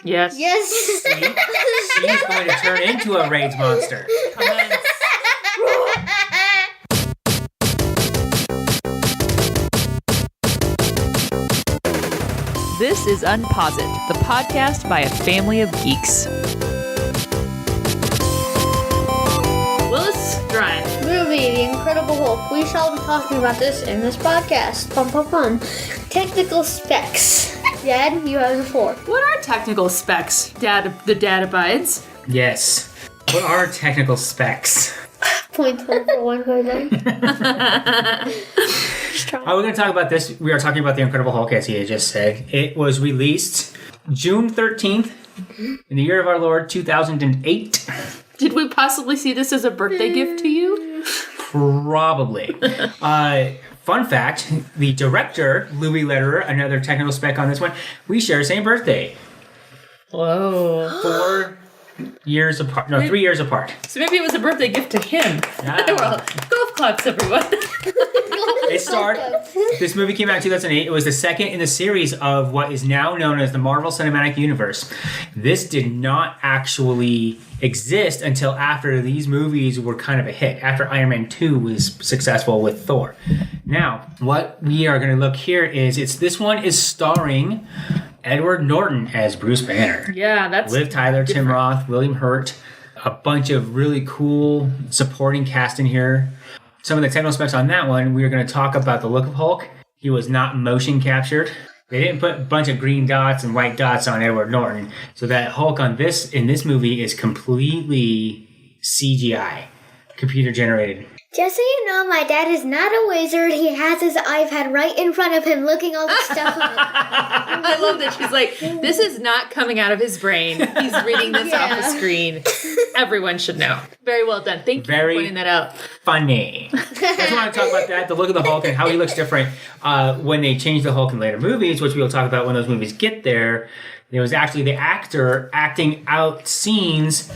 Yes. Yes. See? She's going to turn into a rage monster. Commence. This is UnpauseIt, the podcast by a family of geeks. Willis Drive. Movie, The Incredible Hulk. We shall be talking about this in this podcast. Pum pum pum. Technical specs. Dad, you have the floor. What are technical specs? The dad abides. Yes. What are technical specs? Point for one question. We're going to talk about this. We are talking about The Incredible Hulk, as he just said. It was released June 13th in the year of our Lord, 2008. Did we possibly see this as a birthday gift to you? Probably. Fun fact, the director, Louis Lederer, another technical spec on this one, we share the same birthday. Whoa. 3 years apart. So maybe it was a birthday gift to him. Well, golf claps, everyone. This movie came out in 2008. It was the second in the series of what is now known as the Marvel Cinematic Universe. This did not actually exist until after these movies were kind of a hit, after Iron Man 2 was successful with Thor. Now, what we are going to look here is this one is starring Edward Norton as Bruce Banner. Yeah, that's Liv Tyler, different. Tim Roth, William Hurt, a bunch of really cool supporting cast in here. Some of the technical specs on that one, we are going to talk about the look of Hulk. He was not motion captured. They didn't put a bunch of green dots and white dots on Edward Norton. So that Hulk in this movie is completely CGI, computer generated. Just so you know, my dad is not a wizard. He has his iPad right in front of him looking all this stuff up. I love that she's like, this is not coming out of his brain. He's reading this off the screen. Everyone should know. Very well done. Thank you for pointing that out. Funny. I just want to talk about that, the look of the Hulk and how he looks different when they changed the Hulk in later movies, which we'll talk about when those movies get there. There was actually the actor acting out scenes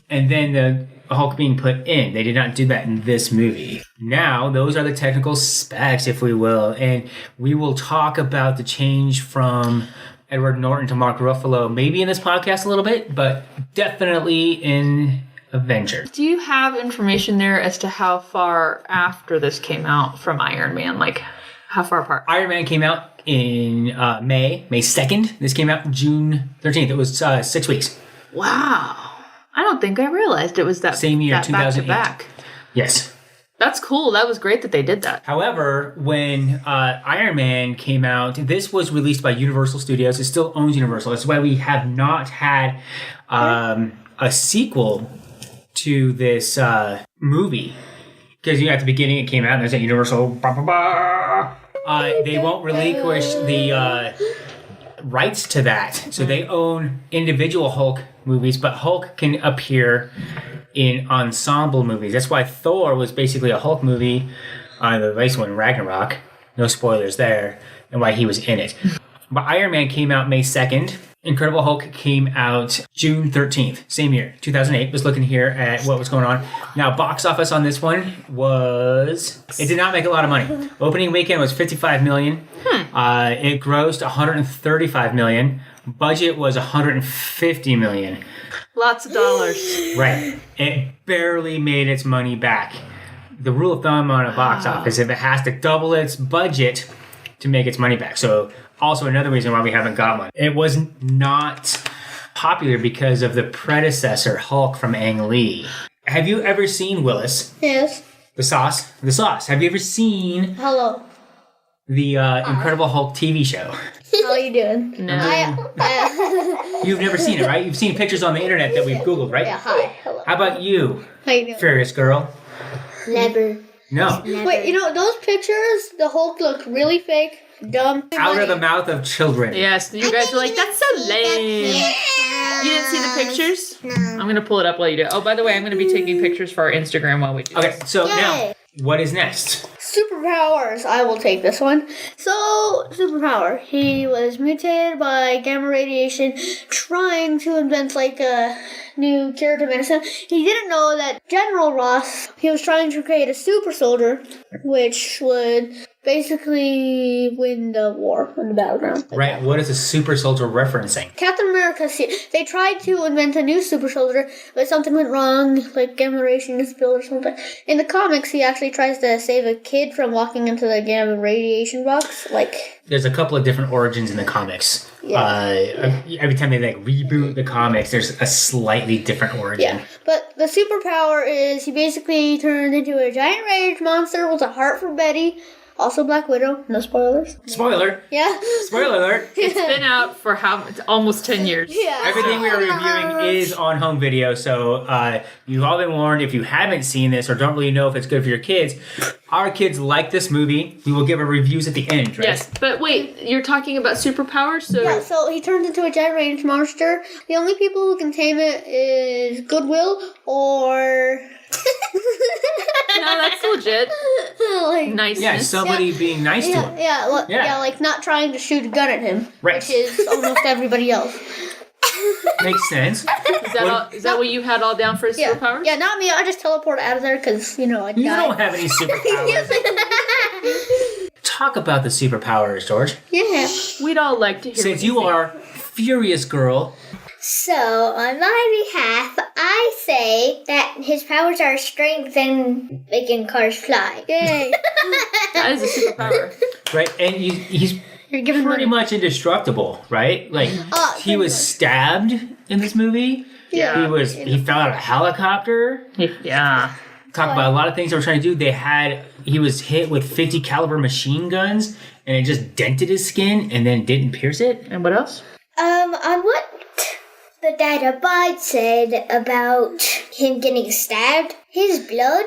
and then the Hulk being put in. They did not do that in this movie. Now, those are the technical specs, if we will, and we will talk about the change from Edward Norton to Mark Ruffalo, maybe in this podcast a little bit, but definitely in Avengers. Do you have information there as to how far after this came out from Iron Man? Like, how far apart? Iron Man came out in May 2nd. This came out June 13th. It was 6 weeks. Wow. I don't think I realized it was that same year, that 2008. back to back. Yes. That's cool. That was great that they did that. However, when Iron Man came out, this was released by Universal Studios. It still owns Universal. That's why we have not had a sequel to this movie. Because at the beginning it came out and there's a Universal... they won't relinquish the rights to that. So they own individual Hulk movies, but Hulk can appear in ensemble movies. That's why Thor was basically a Hulk movie, the latest one, Ragnarok. No spoilers there, and why he was in it. But Iron Man came out May 2nd. Incredible Hulk came out June 13th, same year, 2008. Was looking here at what was going on. Now, box office on this one it did not make a lot of money. Opening weekend was $55 million. It grossed $135 million. Budget was $150 million. Lots of dollars. Right. It barely made its money back. The rule of thumb on a box office, if it has to double its budget to make its money back. So also another reason why we haven't got one. It was not popular because of the predecessor, Hulk from Ang Lee. Have you ever seen, Willis? Yes. The sauce? The sauce. Have you ever seen Hello. the Incredible Hulk TV show? How you doing? No. You've never seen it, right? You've seen pictures on the internet that we've Googled, right? Yeah, hi. Hello. How about you, How you doing? Furious Girl? Never. No. Wait, you know, those pictures, the Hulk looked really fake, dumb. Out of the mouth of children. Yes, you guys were like, that's so lame. You didn't see the pictures? No. I'm going to pull it up while you do it. Oh, by the way, I'm going to be taking pictures for our Instagram while we do Okay, this. so Yay. now, what is next? Superpowers. I will take this one. So, superpower. He was mutated by gamma radiation, trying to invent like a new curative medicine. He didn't know that General Ross, he was trying to create a super soldier, which would basically win the war on the battleground. Right. What is a super soldier referencing? Captain America, they tried to invent a new super soldier, but something went wrong, like gamma radiation spilled or something. In the comics, he actually tries to save a kid from walking into the gamma radiation box. There's a couple of different origins in the comics. Yeah. Every time they reboot the comics, there's a slightly different origin. Yeah, but the superpower is he basically turned into a giant rage monster with a heart for Betty. Also Black Widow. No spoilers. Spoiler. Yeah. Spoiler alert. It's been out for almost 10 years. Yeah. Everything we are reviewing is on home video, so you've all been warned. If you haven't seen this or don't really know if it's good for your kids, our kids like this movie. We will give our reviews at the end, right? Yes, but wait, you're talking about superpowers? So he turns into a giant rage monster. The only people who can tame it is Goodwill or... No, that's legit. Niceness. Yeah, somebody being nice to him. Yeah, like not trying to shoot a gun at him, Right. which is almost everybody else. Makes sense. Is that what you had all down for a superpower? Yeah, not me. I just teleport out of there because, I'd die. You don't have any superpowers. Talk about the superpowers, George. Yeah. We'd all like to hear Since what you think. are Furious Girl. So, on my behalf, I say that his powers are strength and making cars fly. Yay. That is a superpower. Right, and he's You're giving pretty money. much indestructible, right? Like, he was stabbed in this movie. Yeah. He fell out of a helicopter. Yeah. Talk about a lot of things they were trying to do. He was hit with 50 caliber machine guns, and it just dented his skin and then didn't pierce it. And what else? On what the dad Abide said about him getting stabbed, his blood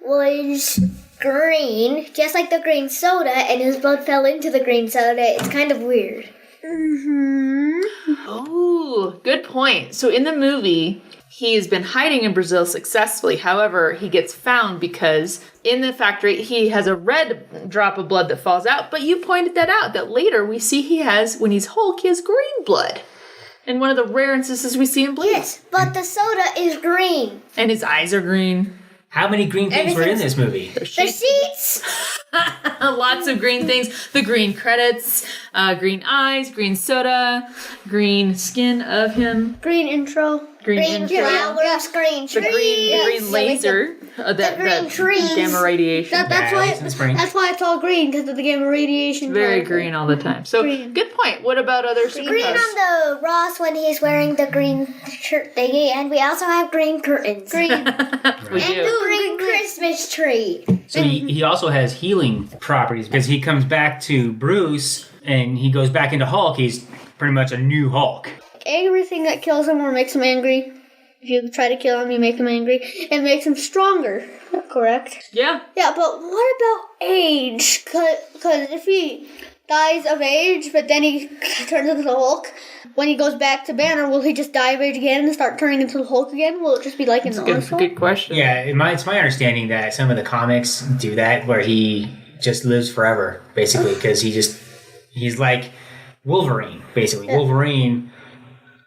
was green, just like the green soda, and his blood fell into the green soda. It's kind of weird. Oh, good point. So in the movie, he's been hiding in Brazil successfully. However, he gets found because in the factory, he has a red drop of blood that falls out. But you pointed that out, that later we see when he's Hulk, he has green blood. And one of the rare instances we see him bleed. Yes, but the soda is green. And his eyes are green. How many green things were in this movie? The sheets. Lots of green things. The green credits, green eyes, green soda, green skin of him. Green intro. Green intro. flowers, green The trees. green laser. That green trees. gamma radiation. That's why it's all green, because of the gamma radiation. Very part. green all the time. So, Green. good point. What about other Green superpowers? on the Ross when he's wearing the green shirt thingy, and we also have green curtains. Green. We And do. the green Christmas tree. So he also has healing properties because he comes back to Bruce and he goes back into Hulk. He's pretty much a new Hulk. Everything that kills him or makes him angry, if you try to kill him, you make him angry, it makes him stronger. Correct? Yeah. Yeah, but what about age? Because if he dies of age, but then he turns into the Hulk, when he goes back to Banner, will he just die of age again and start turning into the Hulk again? Will it just be like in the Good question. Yeah, it's my understanding that some of the comics do that where he just lives forever, basically, because he's like Wolverine, basically. Yeah. Wolverine,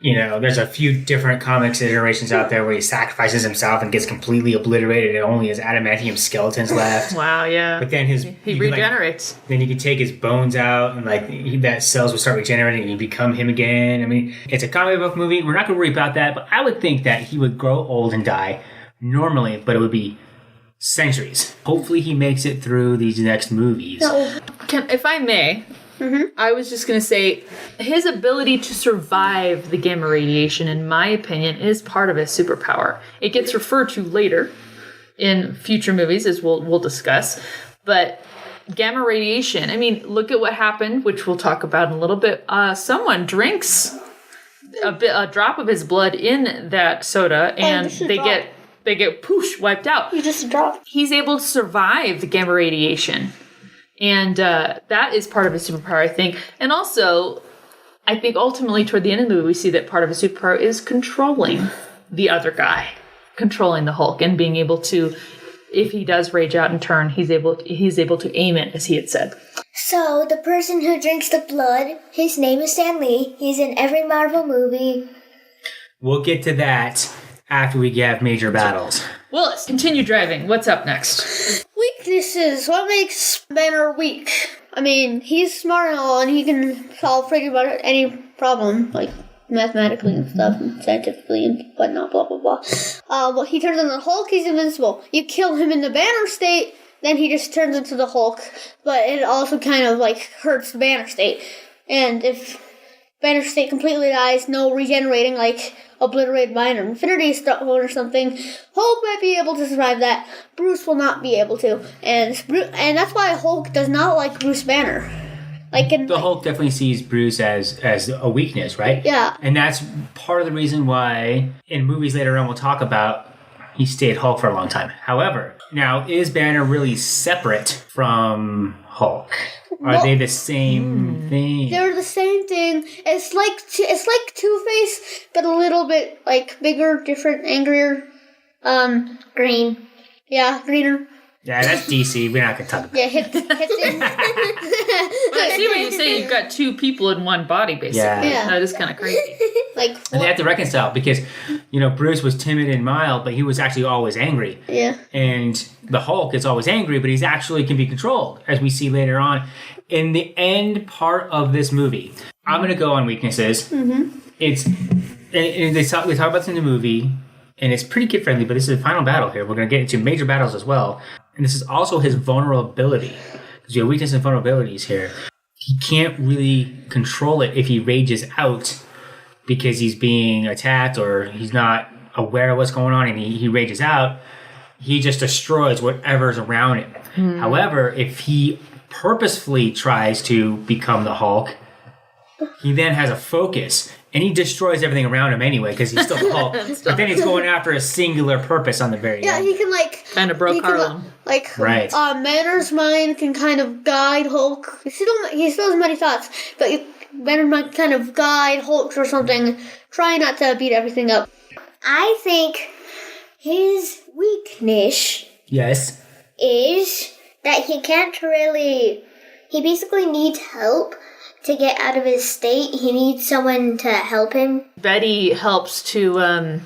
there's a few different comics iterations out there where he sacrifices himself and gets completely obliterated and only has adamantium skeletons left. Wow, yeah. But then he regenerates. Then you can take his bones out and that cells will start regenerating and you become him again. I mean, it's a comic book movie. We're not going to worry about that, but I would think that he would grow old and die normally, but it would be centuries. Hopefully he makes it through these next movies. If I may, I was just going to say, his ability to survive the gamma radiation, in my opinion, is part of his superpower. It gets referred to later in future movies, as we'll discuss. But gamma radiation, I mean, look at what happened, which we'll talk about in a little bit. Someone drinks a drop of his blood in that soda, and they get poosh, wiped out. You just drop. He's able to survive the gamma radiation. And that is part of his superpower, I think. And also, I think ultimately toward the end of the movie, we see that part of his superpower is controlling the other guy, controlling the Hulk, and being able to, if he does rage out and turn, he's able to aim it, as he had said. So, the person who drinks the blood, his name is Stan Lee. He's in every Marvel movie. We'll get to that after we have major battles. Willis, continue driving. What's up next? We Weaknesses. What makes Banner weak? I mean, he's smart and all, and he can solve pretty much any problem, like mathematically and stuff, and scientifically and whatnot, blah, blah, blah. Well, he turns into the Hulk, he's invincible. You kill him in the Banner state, then he just turns into the Hulk, but it also kind of, like, hurts the Banner state. And if Banner state completely dies, no regenerating, like, obliterated by an Infinity Stone or something, Hulk might be able to survive that. Bruce will not be able to. And that's why Hulk does not like Bruce Banner. Hulk definitely sees Bruce as a weakness, right? Yeah. And that's part of the reason why in movies later on we'll talk about he stayed Hulk for a long time. However, now is Banner really separate from Hulk? Are they the same thing? They're the same thing. It's like Two-Face, but a little bit like bigger, different, angrier. Green. Yeah, greener. Yeah, that's DC. We're not going to talk about Yeah, hit things. Well, I see what you're saying. You've got two people in one body, basically. Yeah. That is kind of crazy. Like, And they have to reconcile because, Bruce was timid and mild, but he was actually always angry. yeah. And the Hulk is always angry, but he's actually can be controlled, as we see later on. In the end part of this movie, I'm going to go on weaknesses. Mm-hmm. And they talk about this in the movie, and it's pretty kid-friendly, but this is the final battle here. We're going to get into major battles as well. And this is also his vulnerability, because you have weakness and vulnerabilities here. He can't really control it if he rages out because he's being attacked or he's not aware of what's going on and he rages out. He just destroys whatever's around him. However, if he purposefully tries to become the Hulk, he then has a focus and he destroys everything around him anyway because he's still the Hulk. But then he's going after a singular purpose on the very end. He can Kind of broke Harlem. Right. Banner's mind can kind of guide Hulk. He still has many thoughts, but Banner might kind of guide Hulk or something. Try not to beat everything up. I think his weakness Yes. is that he can't really... He basically needs help to get out of his state. He needs someone to help him. Betty helps to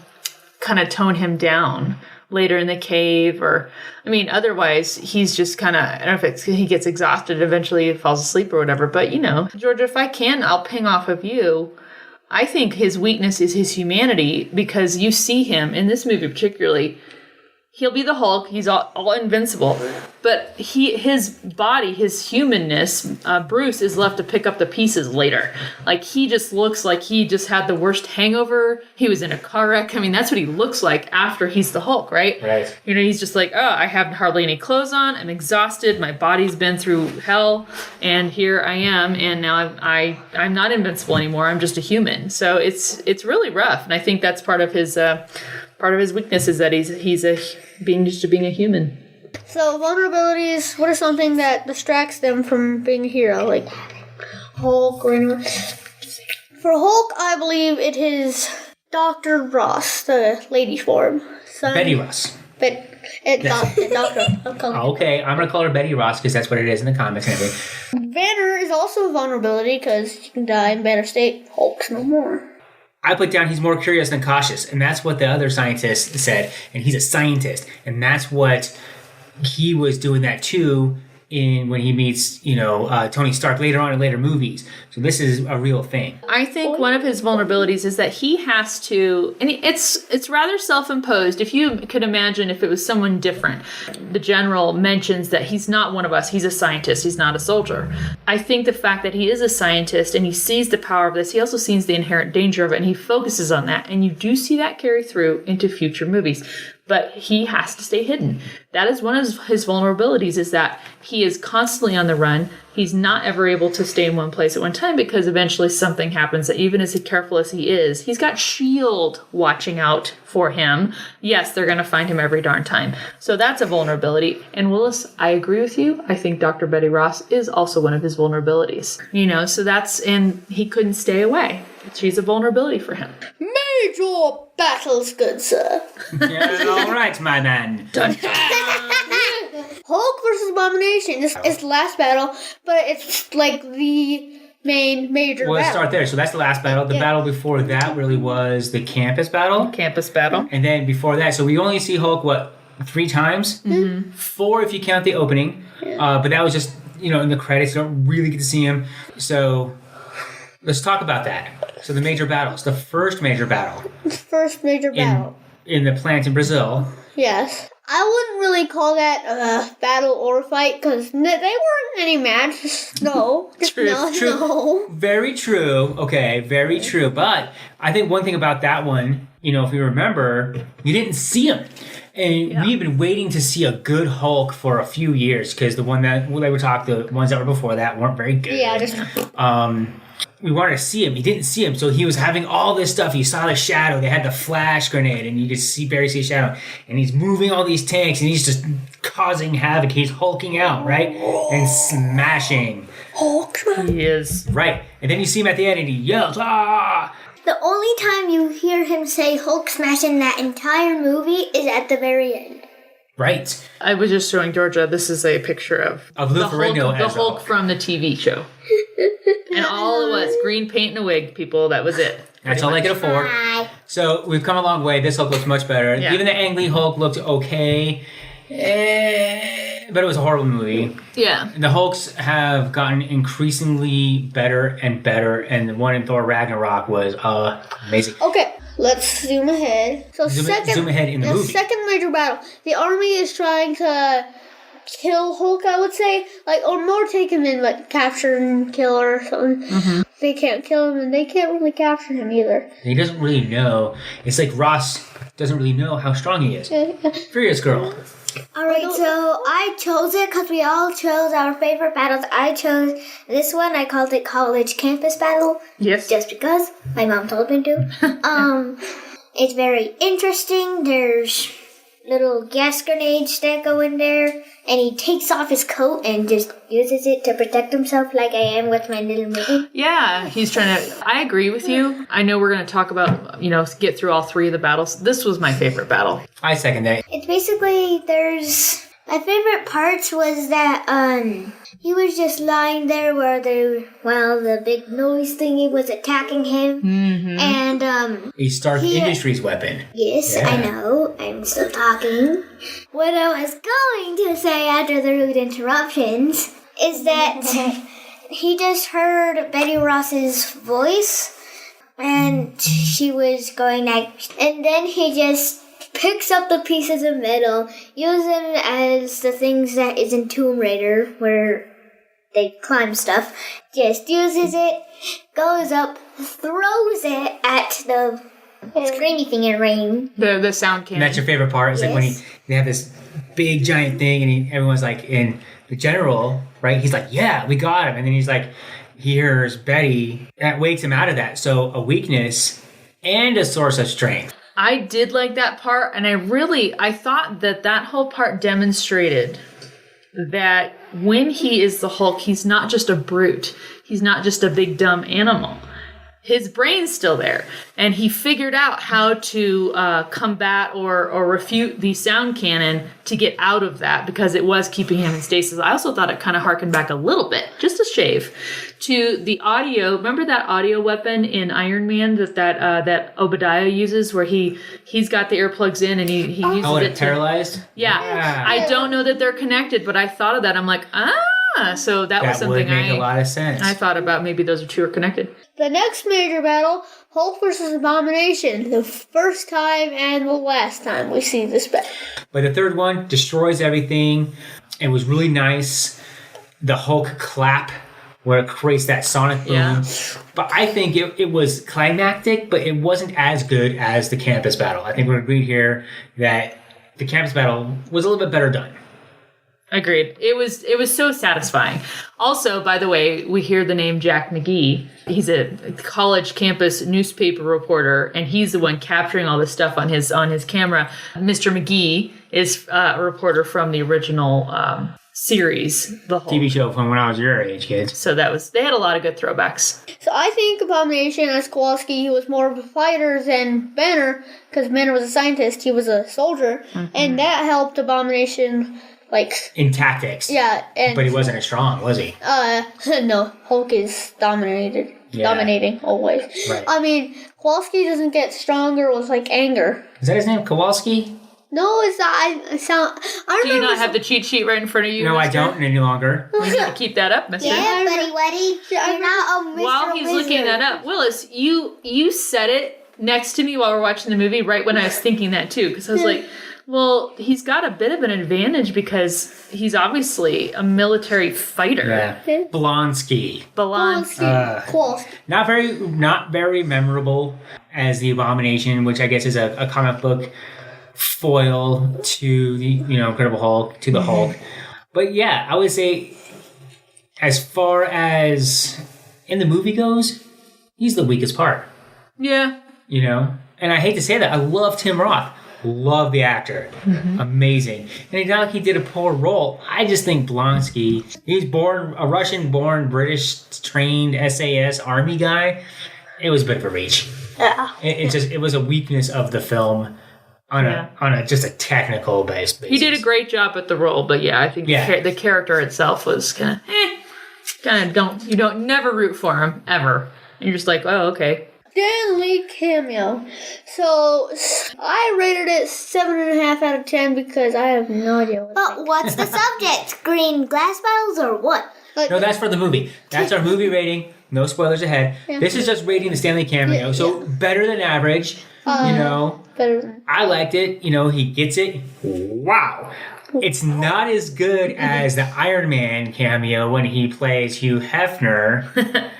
kind of tone him down later in the cave, otherwise he's just kind of, I don't know if he gets exhausted, eventually he falls asleep or whatever, but Georgia, if I can, I'll ping off of you. I think his weakness is his humanity, because you see him in this movie particularly. He'll be the Hulk. He's all invincible. But his body, his humanness, Bruce is left to pick up the pieces later. Like, he just looks like he just had the worst hangover. He was in a car wreck. That's what he looks like after he's the Hulk, right? Right. He's just like, I have hardly any clothes on. I'm exhausted. My body's been through hell. And here I am. And now I'm not invincible anymore. I'm just a human. So it's really rough. And I think that's part of his weakness is that he's being a human. So vulnerabilities, what are something that distracts them from being a hero, like Hulk or anyone? For Hulk, I believe it is Dr. Ross, the lady form. Betty Ross. Doctor. Okay, I'm going to call her Betty Ross because that's what it is in the comics and everything. Banner is also a vulnerability because he can die in Banner state. Hulk's no more. I put down he's more curious than cautious, and that's what the other scientist said, and he's a scientist, and that's what he was doing that too when he meets, Tony Stark later on in later movies. So this is a real thing. I think one of his vulnerabilities is that he has to, and it's rather self-imposed. If you could imagine if it was someone different. The general mentions that he's not one of us. He's a scientist. He's not a soldier. I think the fact that he is a scientist and he sees the power of this, he also sees the inherent danger of it, and he focuses on that. And you do see that carry through into future movies. But he has to stay hidden. That is one of his vulnerabilities, is that he is constantly on the run. He's not ever able to stay in one place at one time because eventually something happens that even as careful as he is, he's got S.H.I.E.L.D. watching out for him. Yes, they're going to find him every darn time. So that's a vulnerability. And Willis, I agree with you. I think Dr. Betty Ross is also one of his vulnerabilities. And he couldn't stay away. She's a vulnerability for him. Major battles, good sir. Yeah, all right, my man. Dun, dun. Hulk versus Abomination. This is the last battle, but it's like the major Well, let's battle. start there. So that's the last battle. The battle before that really was the campus battle. Campus battle. And then before that, so we only see Hulk, 3 times. 4 if you count the opening. But that was just, in the credits. You don't really get to see him. So let's talk about that. So the major battles. The first major battle. In the plant in Brazil. Yes. I wouldn't really call that a battle or fight because they weren't any matches. No. True. No. Very true. Okay, very true. But I think one thing about that one, if you remember, you didn't see him. And we've been waiting to see a good Hulk for a few years because the ones that were before that weren't very good. Yeah, we wanted to see him. He didn't see him, so he was having all this stuff. You saw the shadow. They had the flash grenade, and you could barely see a shadow. And he's moving all these tanks, and he's just causing havoc. He's hulking out, right? And smashing. Hulk. He is. Right. And then you see him at the end, and he yells, "Ah!" The only time you hear him say Hulk smash in that entire movie is at the very end. Right. I was just showing Georgia, this is a picture of Lou Ferrigno the as Hulk from the TV show. And all it was, green paint and a wig, people. That was it. That's all they could afford. Bye. So we've come a long way. This Hulk looks much better. Yeah. Even the Ang Lee Hulk looked okay. But it was a horrible movie. Yeah. The Hulks have gotten increasingly better and better, and the one in Thor Ragnarok was amazing. Okay, let's zoom ahead. So Zoom ahead in the movie. second major battle. The army is trying to kill Hulk, I would say. Or more take him in, capture and kill or something. Mm-hmm. They can't kill him, and they can't really capture him either. He doesn't really know. It's like Ross doesn't really know how strong he is. Furious Girl. Alright, so I chose it because we all chose our favorite battles. I chose this one. I called it College Campus Battle. Yes. Just because my mom told me to. It's very interesting. There's little gas grenades that go in there. And he takes off his coat and just uses it to protect himself like I am with my little mitten. Yeah, he's trying to... I agree with you. I know we're going to talk about, get through all 3 of the battles. This was my favorite battle. I second that. It's basically, my favorite parts was that, he was just lying there where the big noise thingy was attacking him. Mm-hmm. And, A Stark Industries weapon. Yes, yeah. I know. I'm still talking. What I was going to say after the rude interruptions is that he just heard Betty Ross's voice, and she was going and then he just picks up the pieces of metal, uses them as the things that is in Tomb Raider, where they climb stuff, just uses it, goes up, throws it at the screamy thing in rain. The sound cannon. And that's your favorite part? It's like when they have this big giant thing and everyone's like, in the general, right? He's like, yeah, we got him. And then he's like, he hears Betty. That wakes him out of that. So a weakness and a source of strength. I did like that part, and I thought that whole part demonstrated that when he is the Hulk, he's not just a brute. He's not just a big dumb animal. His brain's still there, and he figured out how to combat or refute the sound cannon to get out of that because it was keeping him in stasis. I also thought it kind of harkened back a little bit, just a shave, to the audio. Remember that audio weapon in Iron Man that Obadiah uses, where he's got the earplugs in and he uses it paralyzed? Yeah. I don't know that they're connected, but I thought of that. I'm like, so that was something would make a lot of sense. I thought about. Maybe those two are connected. The next major battle, Hulk versus Abomination. The first time and the last time we see this battle. But the third one destroys everything. It was really nice. The Hulk clap, where it creates that sonic boom. Yeah. But I think it was climactic, but it wasn't as good as the campus battle. I think we're agreed here that the campus battle was a little bit better done. Agreed. It was so satisfying. Also, by the way, we hear the name Jack McGee. He's a college campus newspaper reporter, and he's the one capturing all this stuff on his camera. Mr. McGee is a reporter from the original series, the whole TV show from when I was your age, kids. So they had a lot of good throwbacks. So I think Abomination as Kowalski, he was more of a fighter than Banner, because Banner was a scientist, he was a soldier, and that helped Abomination. In tactics. Yeah. But he wasn't as strong, was he? No. Hulk is dominating always. Right. I mean, Kowalski doesn't get stronger with anger. Is that his name? Kowalski? No, it's not. I Do you remember. not have the cheat sheet right in front of you? No, I mister? don't any longer. We need to keep that up, mister. Yeah, buddy, Weddy. You're not a Mr. While he's Wizard. looking that up, Willis, you said it next to me while we're watching the movie right when I was thinking that too, because I was like, well, he's got a bit of an advantage because he's obviously a military fighter. Yeah. Blonsky. Kowalski. Not very memorable as the Abomination, which I guess is a comic book foil to the Incredible Hulk, to the Hulk. But yeah, I would say as far as in the movie goes, he's the weakest part. Yeah. And I hate to say that, I love Tim Roth. Love the actor. Amazing. And it's not like he did a poor role. I just think Blonsky, he's a Russian-born, British-trained SAS Army guy. It was a bit of a reach. Yeah. It was a weakness of the film on a just a technical basis. He did a great job at the role, but yeah, I think the character itself was kind of never root for him ever. And you're just like, oh, okay. Stan Lee cameo. So I rated it 7.5 out of 10 because I have no idea what. But what's the subject? Green glass bottles or what? No, that's for the movie. That's our movie rating. No spoilers ahead. Yeah. This is just rating the Stanley cameo. So better than average. Better than. I liked it. He gets it. Wow. It's not as good as the Iron Man cameo when he plays Hugh Hefner,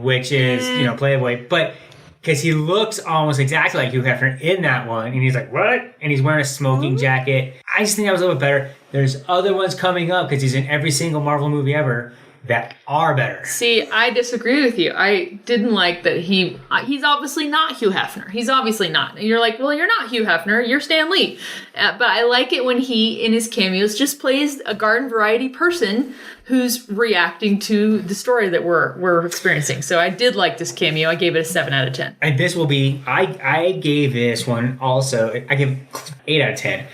which is, Playboy. But because he looks almost exactly like Hugh Hefner in that one. And he's like, what? And he's wearing a smoking jacket. I just think that was a little bit better. There's other ones coming up because he's in every single Marvel movie ever that are better. See, I disagree with you. I didn't like that he's obviously not Hugh Hefner. He's obviously not. And you're like, well, you're not Hugh Hefner. You're Stan Lee. But I like it when he, in his cameos, just plays a garden variety person who's reacting to the story that we're experiencing. So I did like this cameo. I gave it a 7 out of 10. And this will be, I gave this one also, I give 8 out of 10.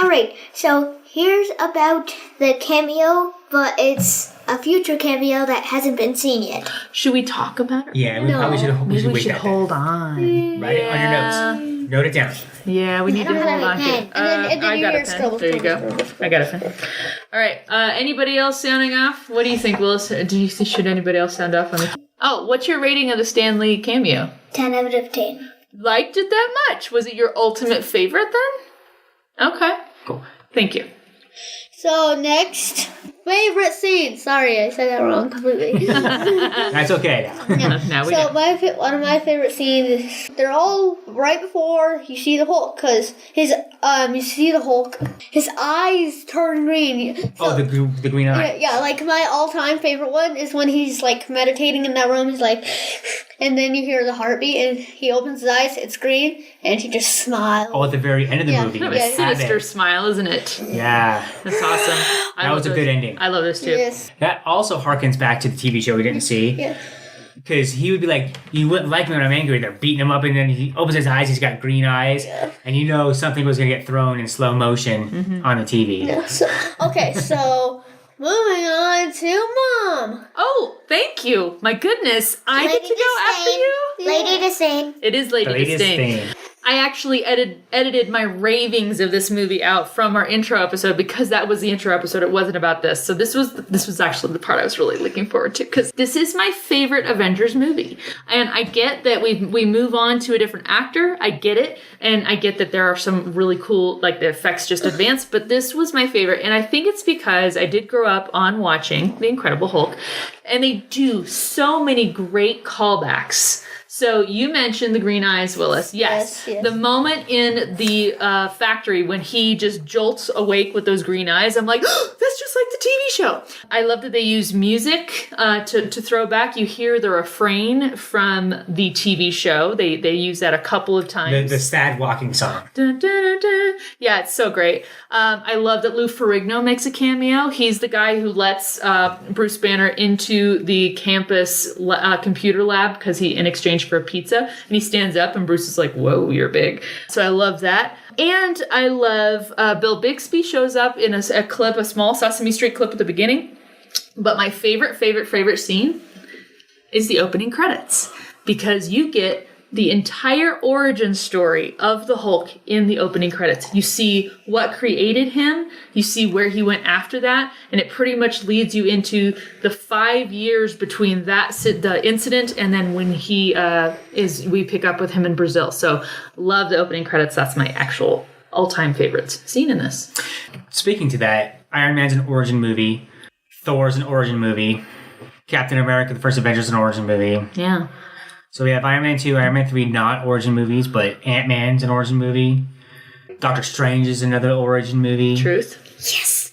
Alright, so here's about the cameo, but it's a future cameo that hasn't been seen yet. Should we talk about it? Yeah, we probably should Maybe we wait should that hold on. Write it on your notes. Note it down. Yeah, we need to don't hold have a on to pen. it. And then I you got hear a pen. scribble, There you scribble, go. scribble. I got a pen. All right. Anybody else sounding off? What do you think, Willis? Should anybody else sound off on the? Oh, what's your rating of the Stan Lee cameo? 10 out of 10. Liked it that much? Was it your ultimate favorite then? Okay. Cool. Thank you. So next, favorite scene. Sorry, I said that wrong completely. That's okay. Now we know. One of my favorite scenes is they're all right before you see the Hulk, because his eyes turn green. So, the green eye. yeah, like my all-time favorite one is when he's like meditating in that room. He's like, and then you hear the heartbeat, and he opens his eyes. It's green, and he just smiles. Oh, at the very end of the movie. Kind of with a sinister Abbott. smile, isn't it? Yeah. That's awesome. That was a good ending. I love this too. Yes. That also harkens back to the TV show we didn't see. Yes. Because he would be like, you wouldn't like me when I'm angry. They're beating him up, and then he opens his eyes. He's got green eyes, and something was going to get thrown in slow motion on the TV. Yeah, so moving on to Mom. Oh, thank you. My goodness. I get to go after you? Lady to Stain. It is Lady The latest Disdain. thing. I actually edited my ravings of this movie out from our intro episode because that was the intro episode. It wasn't about this. So this was actually the part I was really looking forward to because this is my favorite Avengers movie. And I get that we move on to a different actor. I get it. And I get that there are some really cool, like the effects just advanced. But this was my favorite. And I think it's because I did grow up on watching The Incredible Hulk. And they do so many great callbacks. So you mentioned the green eyes, Willis. Yes. The moment in the factory when he just jolts awake with those green eyes, I'm like, oh, that's just like the TV show. I love that they use music to throw back. You hear the refrain from the TV show. They use that a couple of times. The sad walking song. Dun, dun, dun, dun. Yeah, it's so great. I love that Lou Ferrigno makes a cameo. He's the guy who lets Bruce Banner into the campus computer lab because in exchange for a pizza, and he stands up and Bruce is like, whoa, you're big. So I love that. And I love Bill Bixby shows up in a clip, a small Sesame Street clip at the beginning. But my favorite scene is the opening credits because you get the entire origin story of the Hulk in the opening credits. You see what created him, you see where he went after that, and it pretty much leads you into the 5 years between the incident and then when we pick up with him in Brazil. So love the opening credits. That's my actual all-time favorite scene in this. Speaking to that, Iron Man's an origin movie, Thor's an origin movie, Captain America, the first Avengers, an origin movie. Yeah. So we have Iron Man 2, Iron Man 3, not origin movies, but Ant-Man's an origin movie. Doctor Strange is another origin movie. Truth. Yes.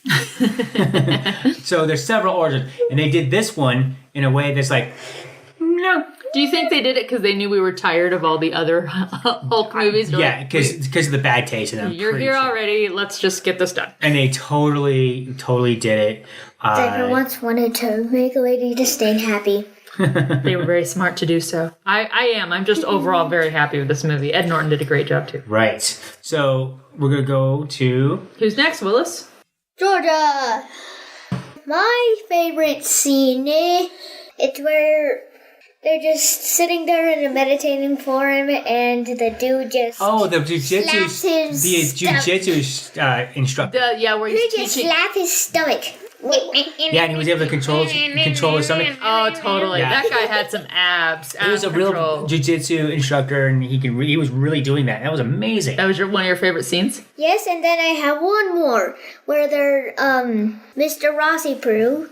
So there's several origins. And they did this one in a way that's like, no. Do you think they did it because they knew we were tired of all the other Hulk movies? Yeah, because of the bad taste in them. You're here already. Let's just get this done. And they totally did it. I once wanted to make a lady disdain happy. They were very smart to do so. I am. I'm just overall very happy with this movie. Ed Norton did a great job, too. Right. So we're going to go to... Who's next, Willis? Georgia. My favorite scene, it's where they're just sitting there in a meditating form and the dude just... Oh, the slaps his jujitsu instructor. Where he's He just teaching. slapped his stomach. Yeah, and he was able to control his stomach. Oh, totally. Yeah. That guy had some abs. He was a real jiu-jitsu instructor, and he was really doing that. That was amazing. That was one of your favorite scenes? Yes, and then I have one more where they're, Mr. Rossi Prue.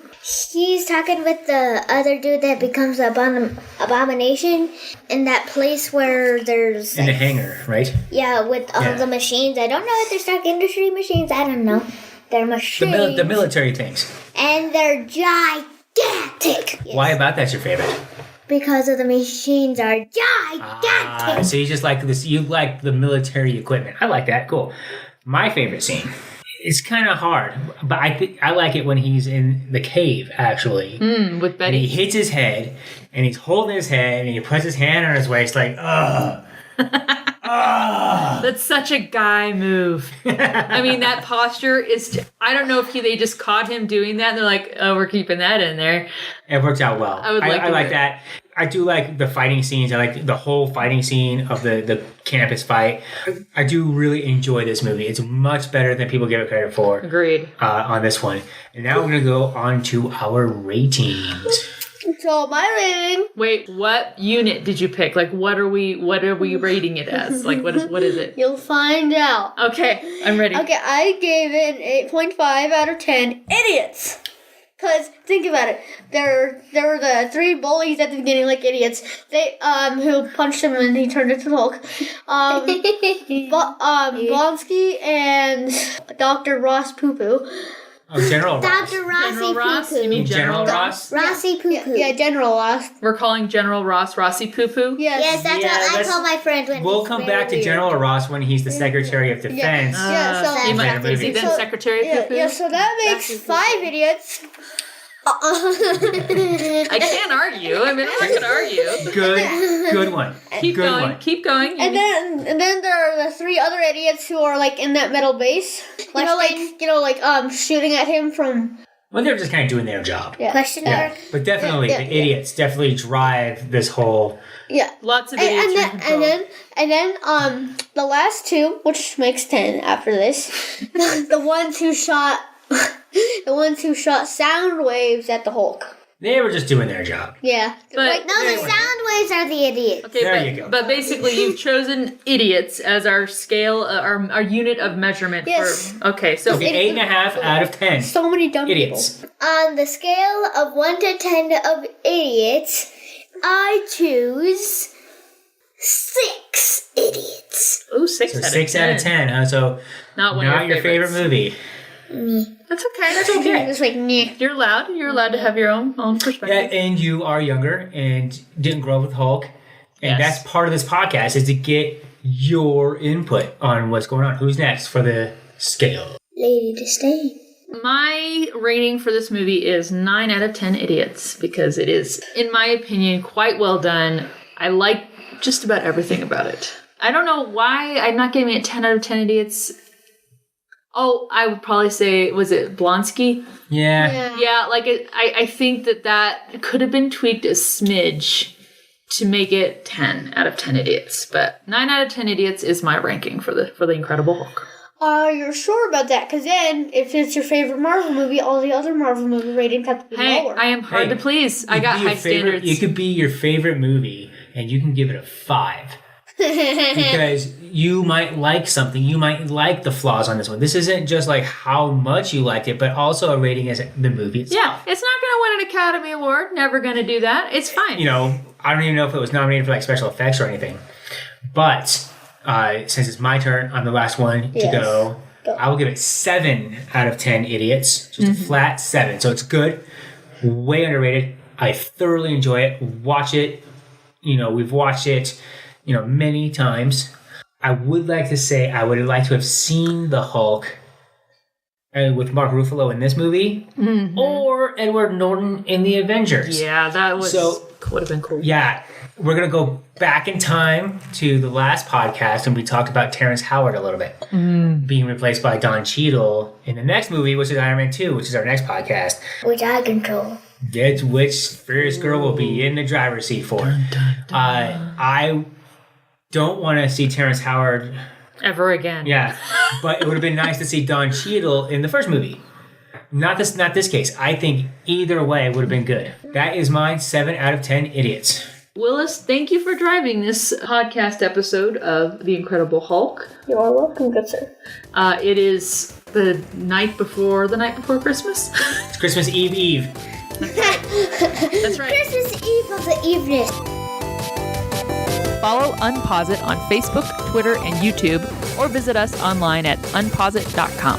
He's talking with the other dude that becomes Abomination in that place where there's... In the hangar, right? Yeah, with all the machines. I don't know if they're Stark Industry machines. I don't know. They're machines. The military things. And they're gigantic. Yes. Why about that's your favorite? Because of the machines are gigantic. So you just like this. You like the military equipment. I like that. Cool. My favorite scene. It's kind of hard, but I like it when he's in the cave, actually. With And Betty. he hits his head, and he's holding his head, and he puts his hand on his waist like, ugh. That's such a guy move. I mean, that posture is... I don't know if they just caught him doing that, and they're like, oh, we're keeping that in there. It works out well. I like that. I do like the fighting scenes. I like the whole fighting scene of the campus fight. I do really enjoy this movie. It's much better than people give it credit for. Agreed. On this one. And now we're going to go on to our ratings. So my rating. Wait, what unit did you pick? Like, what are we rating it as? Like, what is it? You'll find out. Okay, I'm ready. Okay, I gave it an 8.5 out of 10. Idiots! Because, think about it. There were the three bullies at the beginning, like idiots. They, who punched him and he turned into Hulk. Blonsky and Dr. Ross Poo Poo. Oh, General Ross. Dr. Rossi General Ross? Poo You mean Poo. General Ross? Rossi Poo Poo. Yeah, General Ross. We're calling General Ross Rossi Poo Poo? Yes, that's Yeah, what I that's- call my friend when We'll he's come very back to weird. General Ross when he's the Secretary of Defense. Yeah, so- He might Later is he movie. then So- Secretary of Poo Poo? Yeah, so that makes 5 idiots. I can't argue. I mean, I'm not going to argue. Good one. Keep Good going. one. Keep going. And then there are the 3 other idiots who are like in that metal base. Shooting at him from... Well, they're just kind of doing their job. Yeah. Question Yeah, mark. but definitely Yeah, the yeah. idiots definitely drive this whole. Yeah. Lots of idiots in control. And then the last 2, which makes 10 after this, the ones who shot sound waves at the Hulk. They were just doing their job. Yeah. But- No, the sound waves are the idiots. Okay, There but, you go. but basically, you've chosen idiots as our scale, our unit of measurement. Yes. Okay, so Okay, 8.5 out of 10. So many dumb Idiots. people. On the scale of 1 to 10 of idiots, I choose 6 idiots. ooh, 6 So out of 6 10. out of 10. So Not one not of your favorite favorites. movie. That's okay. That's okay. It's like, nah. You're allowed. You're allowed to have your own Yeah, perspective. and you are younger and didn't grow up with Hulk. And Yes. that's part of this podcast is to get your input on what's going on. Who's next for the scale? Lady Disdain. My rating for this movie is 9 out of 10 idiots because it is, in my opinion, quite well done. I like just about everything about it. I don't know why I'm not giving it 10 out of 10 idiots. Oh, I would probably say, was it Blonsky? Yeah. Yeah, like I think that could have been tweaked a smidge to make it 10 out of 10 idiots. But 9 out of 10 idiots is my ranking for the Incredible Hulk. You're sure about that? Because then, if it's your favorite Marvel movie, all the other Marvel movie ratings have to be lower. I am hard to please. I got high standards. It could be your favorite movie, and you can give it a 5. Because you might like something. You might like the flaws on this one. This isn't just like how much you liked it, but also a rating as the movie itself. Yeah, it's not going to win an Academy Award. Never going to do that. It's fine. You know, I don't even know if it was nominated for like special effects or anything. But since it's my turn, I'm the last one to go. I will give it 7 out of 10 idiots. Just a flat 7. So it's good. Way underrated. I thoroughly enjoy it. Watch it. You know, we've watched it, many times. I would like to say I would like to have seen the Hulk with Mark Ruffalo in this movie, or Edward Norton in the Avengers. Yeah, that would have been cool. Yeah, we're going to go back in time to the last podcast, and we talked about Terrence Howard a little bit, being replaced by Don Cheadle in the next movie, which is Iron Man 2, which is our next podcast. Which I control. It's which Furious Girl will be in the driver's seat for. I don't want to see Terrence Howard ever again. Yeah, but it would have been nice to see Don Cheadle in the first movie. Not this case. I think either way would have been good. That is mine. 7 out of 10 idiots. Willis, thank you for driving this podcast episode of The Incredible Hulk. You are welcome, good sir. It is the night before Christmas. It's Christmas Eve. That's right. Christmas Eve of the evening. Follow UnpauseIt on Facebook, Twitter, and YouTube, or visit us online at unpauseit.com.